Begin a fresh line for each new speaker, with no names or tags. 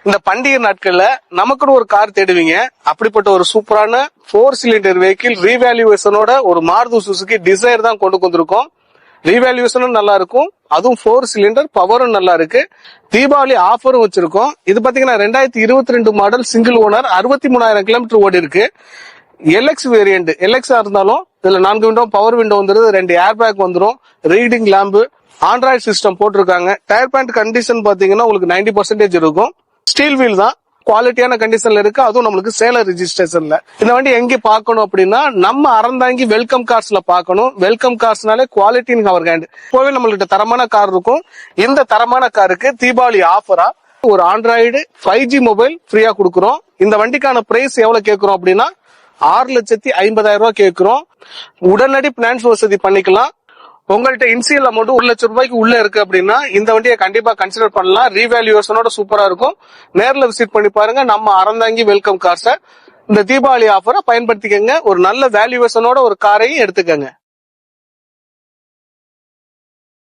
இந்த பண்டிகை நாட்கள்ல நமக்குன்னு ஒரு கார் தேடுவீங்க. அப்படிப்பட்ட ஒரு சூப்பரான 4 சிலிண்டர் வெஹிக்கிள் ரீவேல்யூவேஷனோட ஒரு மாருதி சுசுகி டிசைர் தான் கொண்டு வந்திருக்கோம். ரீவேல்யூவேஷனும் நல்லா இருக்கும், அதுவும் 4 சிலிண்டர் பவரும் நல்லா இருக்கு. தீபாவளி ஆஃபரும் வச்சிருக்கோம். இது பாத்தீங்கன்னா 2022 மாடல் சிங்கிள் ஓனர், 63,000 கிலோமீட்டர் ஓடி இருக்கு. எல்எக்ஸ் வேரியன்ட், எல்எக்ஸா இருந்தாலும் இதுல 4 விண்டோ பவர் விண்டோ வந்துருது, 2 ஏர் பேக் வந்துடும், ரீடிங் லேம்பு, ஆண்ட்ராய்டு சிஸ்டம் போட்டிருக்காங்க. டயர் பேண்ட் கண்டிஷன் பாத்தீங்கன்னா உங்களுக்கு 90% இருக்கும். ஸ்டீல் வீல் தான், குவாலிட்டியான கண்டிஷன்ல இருக்கு. அதுவும் நம்மளுக்கு சேலம் ரெஜிஸ்ட்ரேஷன்ல. இந்த வண்டி எங்க பார்க்கணும் அப்படின்னா நம்ம அறந்தாங்கி வெல்கம் கார்ஸ்ல பார்க்கணும். வெல்கம் கார்ஸ்னாலே குவாலிட்டி இன் அவர் ஹேண்ட். இப்போவே நம்மள்கிட்ட தரமான கார் இருக்கும். இந்த தரமான காருக்கு தீபாவளி ஆஃபரா ஒரு ஆண்ட்ராய்டு 5G மொபைல் ஃப்ரீயா கொடுக்குறோம். இந்த வண்டிக்கான பிரைஸ் எவ்வளவு கேட்கிறோம் அப்படின்னா 6,50,000 ரூபாய் கேட்கிறோம். உடனடி பினான்ஸ் வசதி பண்ணிக்கலாம். உங்கள்ட்ட இன்சியல் அமௌண்ட் 1,00,000 ரூபாய்க்கு உள்ள இருக்கு அப்படின்னா இந்த வண்டியை கண்டிப்பா கன்சிடர் பண்ணலாம். ரீவேல்யூவேஷனோட சூப்பரா இருக்கும். நேர்ல விசிட் பண்ணி பாருங்க. நம்ம அறந்தாங்கி வெல்கம் கார்ஸை இந்த தீபாவளி ஆஃபரை பயன்படுத்திக்கங்க. ஒரு நல்ல வேல்யூவேஷனோட ஒரு காரையும் எடுத்துக்கங்க.